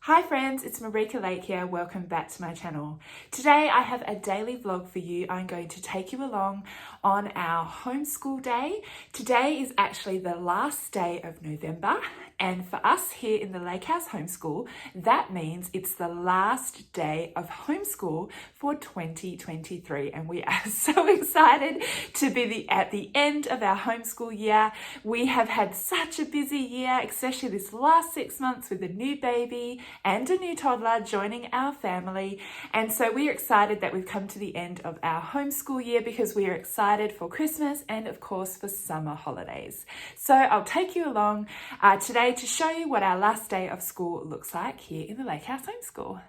Hi friends, it's Marika Lake here. Welcome back to my channel. Today I have a daily vlog for you. I'm going to take you along on our homeschool day. Today is actually the last day of November, and for us here in the Lake House Homeschool, that means it's the last day of homeschool for 2023, and we are so excited to be at the end of our homeschool year. We have had such a busy year, especially this last 6 months with a new baby and a new toddler joining our family. And so we're excited that we've come to the end of our homeschool year because we are excited for Christmas and of course for summer holidays. So I'll take you along today to show you what our last day of school looks like here in the Lake House Homeschool.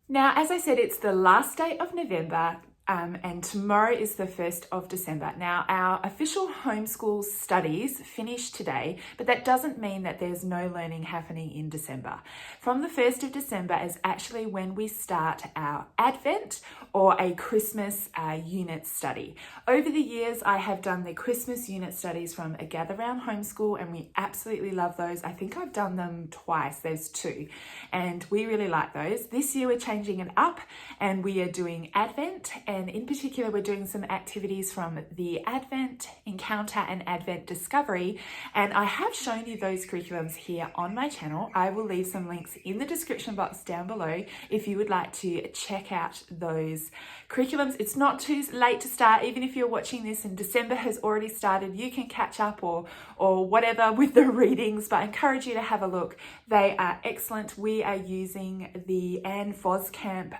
Now, as I said, it's the last day of November. And tomorrow is the 1st of December. Now, our official homeschool studies finish today, but that doesn't mean that there's no learning happening in December. From the 1st of December is actually when we start our Advent or a Christmas unit study. Over the years, I have done the Christmas unit studies from a Gather Round Homeschool, and we absolutely love those. I think I've done them twice, there's 2, and we really like those. This year we're changing it up and we are doing Advent, and in particular, we're doing some activities from the Advent Encounter and Advent Discovery. And I have shown you those curriculums here on my channel. I will leave some links in the description box down below if you would like to check out those curriculums. It's not too late to start. Even if you're watching this and December has already started, you can catch up or whatever with the readings, but I encourage you to have a look. They are excellent. We are using the Anne Voskamp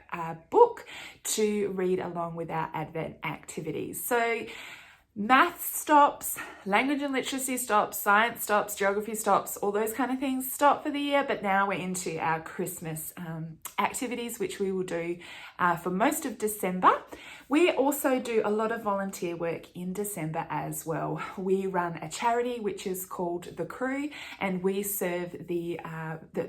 book to read along with our Advent activities. So math stops, language and literacy stops, science stops, geography stops, all those kind of things stop for the year. But now we're into our Christmas activities, which we will do for most of December. We also do a lot of volunteer work in December as well. We run a charity which is called The Crew, and we serve the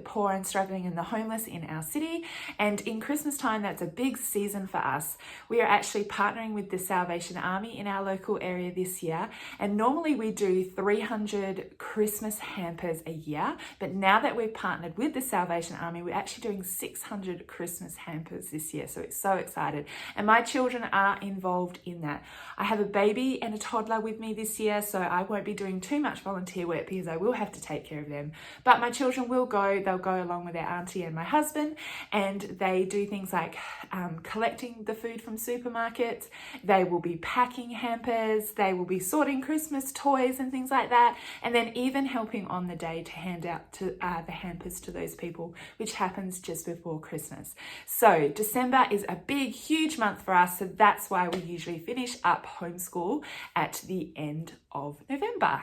poor and struggling and the homeless in our city. And in Christmas time, that's a big season for us. We are actually partnering with the Salvation Army in our local area this year, and normally we do 300 Christmas hampers a year, but now that we've partnered with the Salvation Army, we're actually doing 600 Christmas hampers this year. So it's so excited, and my children are involved in that. I have a baby and a toddler with me this year, so I won't be doing too much volunteer work because I will have to take care of them, but my children will go. They'll go along with their auntie and my husband, and they do things like collecting the food from supermarkets. They will be packing hampers, they will be sorting Christmas toys and things like that, and then even helping on the day to hand out to the hampers to those people, which happens just before Christmas. So December is a big, huge month for us, so that's why we usually finish up homeschool at the end of November.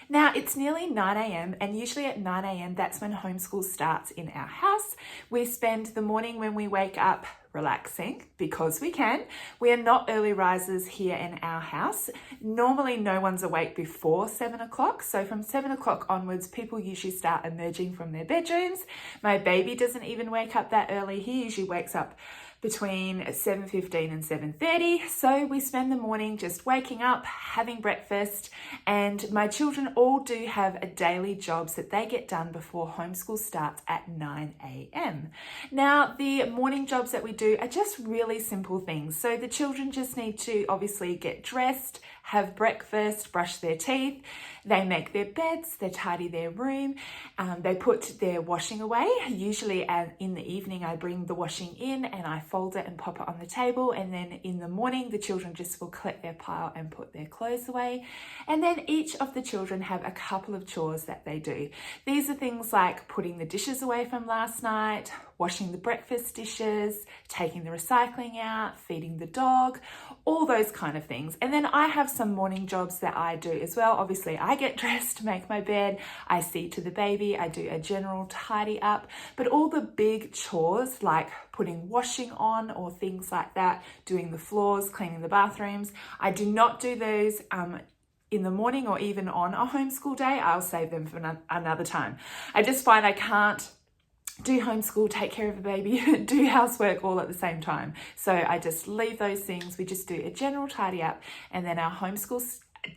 Now it's nearly 9 a.m. and usually at 9 a.m. that's when homeschool starts in our house. We spend the morning when we wake up relaxing because we can. We are not early risers here in our house. Normally no one's awake before 7 o'clock. So from 7 o'clock onwards, people usually start emerging from their bedrooms. My baby doesn't even wake up that early. He usually wakes up between 7:15 and 7:30. So we spend the morning just waking up, having breakfast, and my children all do have daily jobs that they get done before homeschool starts at 9 a.m. Now, the morning jobs that we do are just really simple things. So the children just need to obviously get dressed, have breakfast, brush their teeth, they make their beds, they tidy their room, they put their washing away. Usually in the evening I bring the washing in and I fold it and pop it on the table, and then in the morning the children just will collect their pile and put their clothes away. And then each of the children have a couple of chores that they do. These are things like putting the dishes away from last night, washing the breakfast dishes, taking the recycling out, feeding the dog, all those kind of things. And then I have some morning jobs that I do as well. Obviously, I get dressed, make my bed, I see to the baby, I do a general tidy up, but all the big chores like putting washing on or things like that, doing the floors, cleaning the bathrooms, I do not do those in the morning or even on a homeschool day. I'll save them for another time. I just find I can't do homeschool, take care of a baby, do housework all at the same time. So I just leave those things. We just do a general tidy up, and then our homeschool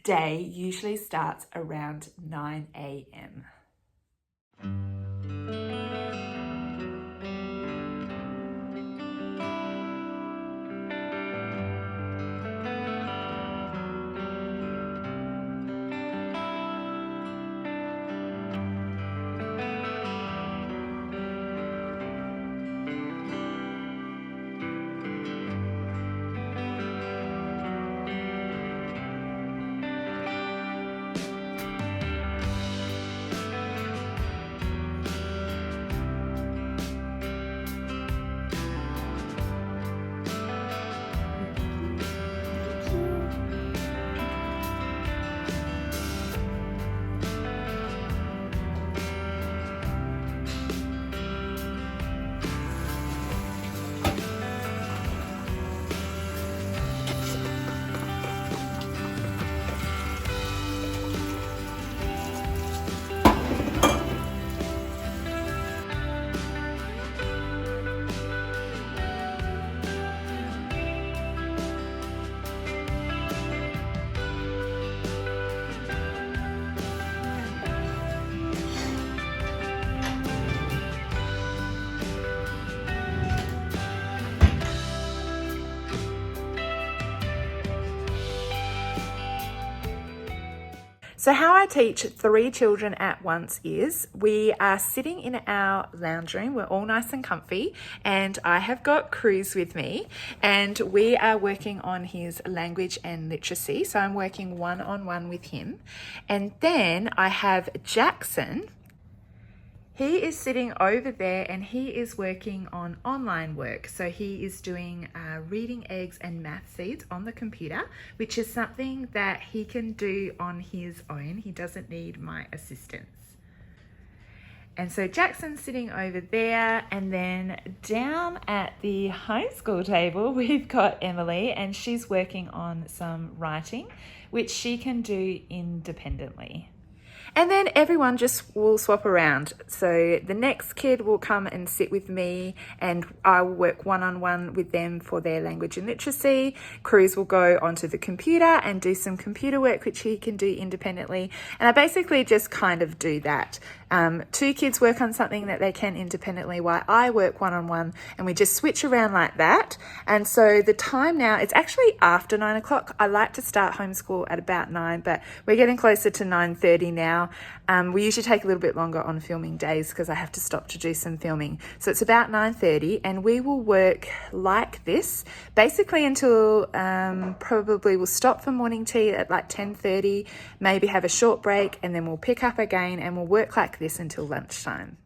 day usually starts around 9 a.m. So how I teach 3 children at once is we are sitting in our lounge room. We're all nice and comfy, and I have got Cruz with me, and we are working on his language and literacy. So I'm working one-on-one with him. And then I have Jackson. He is sitting over there and he is working on online work. So he is doing reading eggs and math seeds on the computer, which is something that he can do on his own. He doesn't need my assistance. And so Jackson's sitting over there, and then down at the homeschool table, we've got Emily, and she's working on some writing, which she can do independently. And then everyone just will swap around. So the next kid will come and sit with me, and I will work one-on-one with them for their language and literacy. Cruz will go onto the computer and do some computer work, which he can do independently. And I basically just kind of do that. 2 kids work on something that they can independently while I work one-on-one, and we just switch around like that. And so the time now, it's actually after 9 o'clock. I like to start homeschool at about 9, but we're getting closer to 9:30 now. We usually take a little bit longer on filming days because I have to stop to do some filming. So it's about 9:30, and we will work like this basically until probably we'll stop for morning tea at like 10:30, maybe have a short break, and then we'll pick up again and we'll work like this until lunchtime.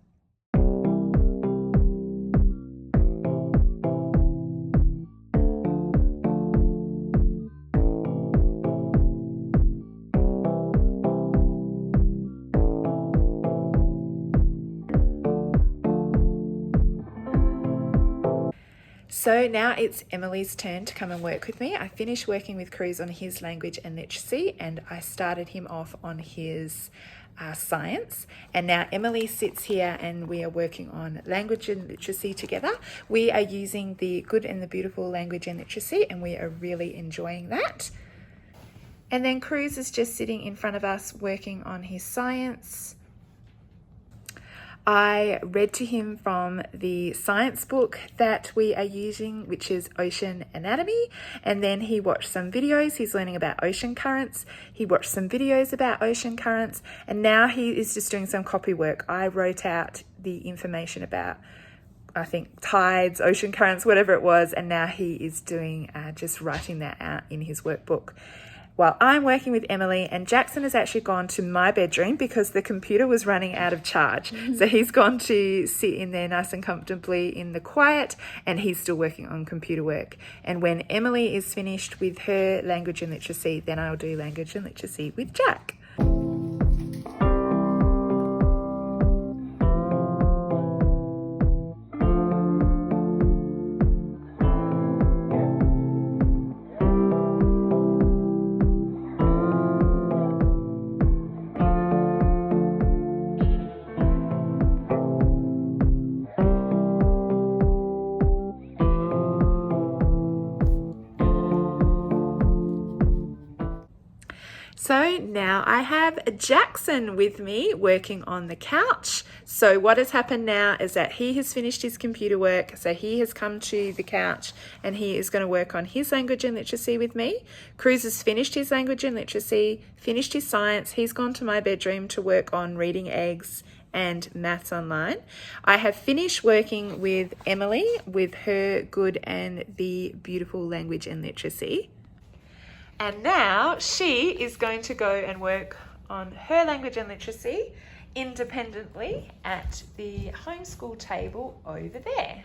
So now it's Emily's turn to come and work with me. I finished working with Cruz on his language and literacy, and I started him off on his science. And now Emily sits here and we are working on language and literacy together. We are using the Good and the Beautiful language and literacy, and we are really enjoying that. And then Cruz is just sitting in front of us working on his science. I read to him from the science book that we are using, which is Ocean Anatomy, and then he watched some videos. He's learning about ocean currents. He watched some videos about ocean currents, and now he is just doing some copy work. I wrote out the information about, I think, tides, ocean currents, whatever it was, and now he is doing just writing that out in his workbook. While I'm working with Emily, and Jackson has actually gone to my bedroom because the computer was running out of charge. So he's gone to sit in there nice and comfortably in the quiet, and he's still working on computer work. And when Emily is finished with her language and literacy, then I'll do language and literacy with Jack. So now I have Jackson with me working on the couch. So what has happened now is that he has finished his computer work. So he has come to the couch and he is going to work on his language and literacy with me. Cruz has finished his language and literacy, finished his science. He's gone to my bedroom to work on reading eggs and maths online. I have finished working with Emily with her Good and the Beautiful language and literacy. And now she is going to go and work on her language and literacy independently at the homeschool table over there.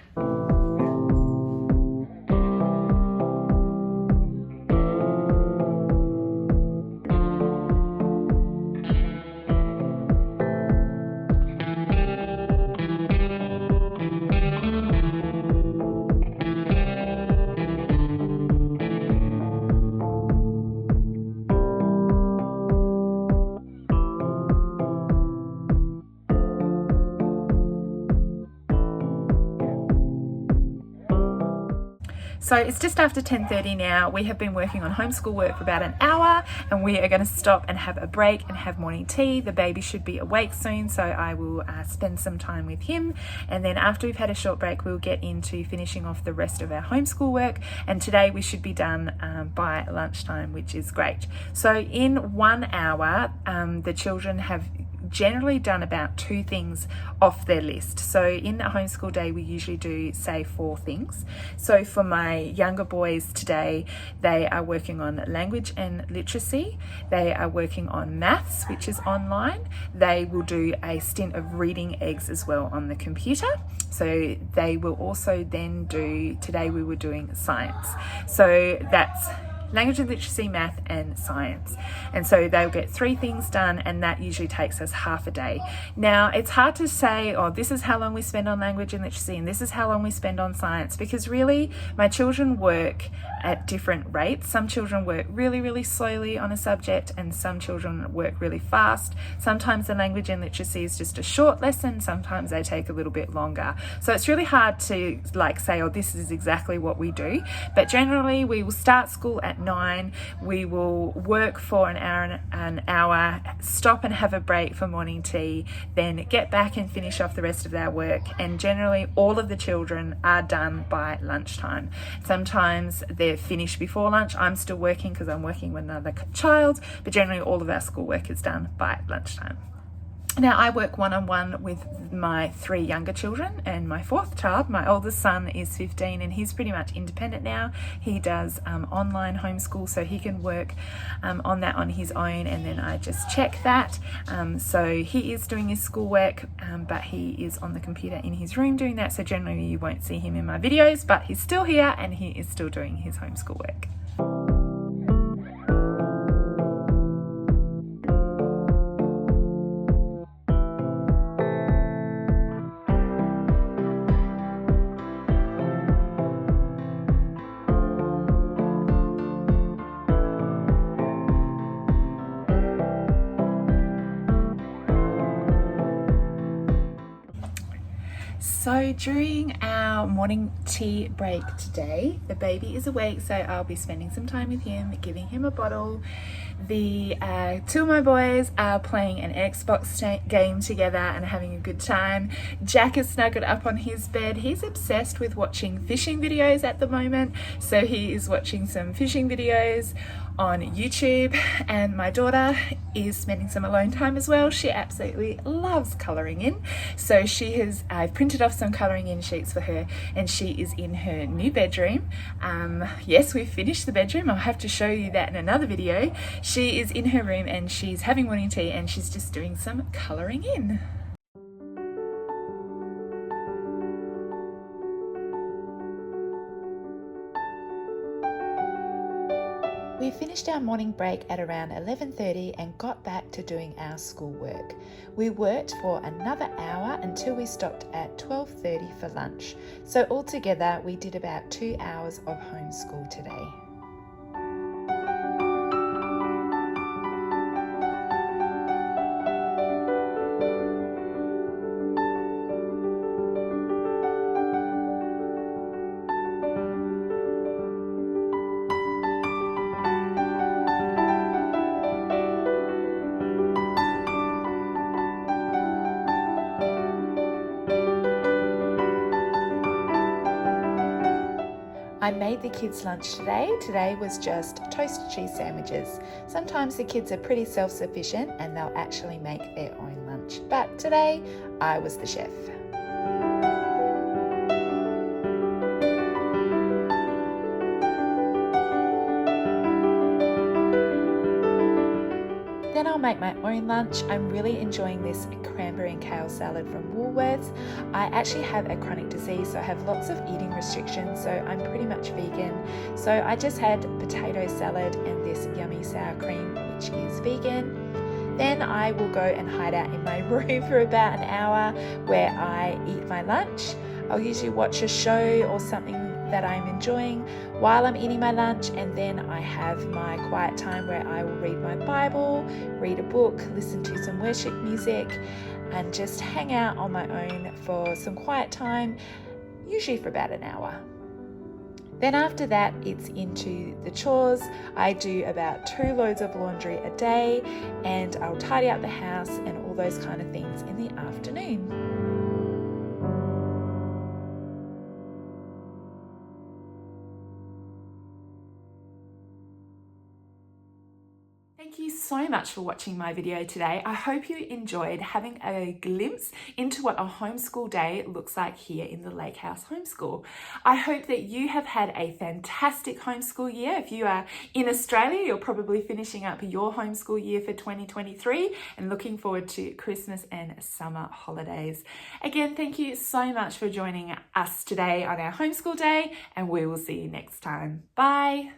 So it's just after 10:30 now. We have been working on homeschool work for about an hour, and we are going to stop and have a break and have morning tea. The baby should be awake soon, so I will spend some time with him. And then after we've had a short break, we'll get into finishing off the rest of our homeschool work. And today we should be done by lunchtime, which is great. So in 1 hour, the children have generally done about 2 things off their list. So in a homeschool day, we usually do say 4 things. So for my younger boys today, they are working on language and literacy. They are working on maths, which is online. They will do a stint of reading eggs as well on the computer. So they will also then do, today we were doing science. So that's language and literacy, math and science. And so they'll get 3 things done, and that usually takes us half a day. Now, it's hard to say, oh, this is how long we spend on language and literacy and this is how long we spend on science, because really my children work at different rates. Some children work really, really slowly on a subject, and some children work really fast. Sometimes the language and literacy is just a short lesson. Sometimes they take a little bit longer. So it's really hard to say, oh, this is exactly what we do. But generally we will start school at 9. We will work for an hour, stop and have a break for morning tea, then get back and finish off the rest of our work. And generally all of the children are done by lunchtime. Sometimes they're finished before lunch. I'm still working because I'm working with another child, but generally all of our schoolwork is done by lunchtime. Now, I work one-on-one with my 3 younger children and my 4th child. My oldest son is 15 and he's pretty much independent now. He does online homeschool, so he can work on that on his own, and then I just check that. So he is doing his schoolwork, but he is on the computer in his room doing that. So generally you won't see him in my videos, but he's still here and he is still doing his homeschool work. So during our morning tea break today, the baby is awake, so I'll be spending some time with him, giving him a bottle. The 2 of my boys are playing an Xbox game together and having a good time. Jack is snuggled up on his bed. He's obsessed with watching fishing videos at the moment, so he is watching some fishing videos on YouTube, and my daughter is spending some alone time as well. She absolutely loves colouring in, so I've printed off some colouring in sheets for her, and she is in her new bedroom. Yes, we've finished the bedroom. I'll have to show you that in another video. She is in her room and she's having morning tea and she's just doing some colouring in. We finished our morning break at around 11:30 and got back to doing our schoolwork. We worked for another hour until we stopped at 12:30 for lunch. So altogether we did about 2 hours of homeschool today. I made the kids lunch today. Today was just toasted cheese sandwiches. Sometimes the kids are pretty self-sufficient and they'll actually make their own lunch. But today I was the chef. Then I'll make my own lunch. I'm really enjoying this cranberry and kale salad from Woolworths. I actually have a chronic disease, so I have lots of eating restrictions, so I'm pretty much vegan. So I just had potato salad and this yummy sour cream, which is vegan. Then I will go and hide out in my room for about an hour where I eat my lunch. I'll usually watch a show or something that I'm enjoying while I'm eating my lunch, and then I have my quiet time where I will read my Bible, read a book, listen to some worship music, and just hang out on my own for some quiet time, usually for about an hour. Then after that, it's into the chores. I do about 2 loads of laundry a day, and I'll tidy up the house and all those kind of things in the afternoon. Thank you so much for watching my video today. I hope you enjoyed having a glimpse into what a homeschool day looks like here in the Lake House Homeschool. I hope that you have had a fantastic homeschool year. If you are in Australia, you're probably finishing up your homeschool year for 2023 and looking forward to Christmas and summer holidays. Again, thank you so much for joining us today on our homeschool day, and we will see you next time. Bye.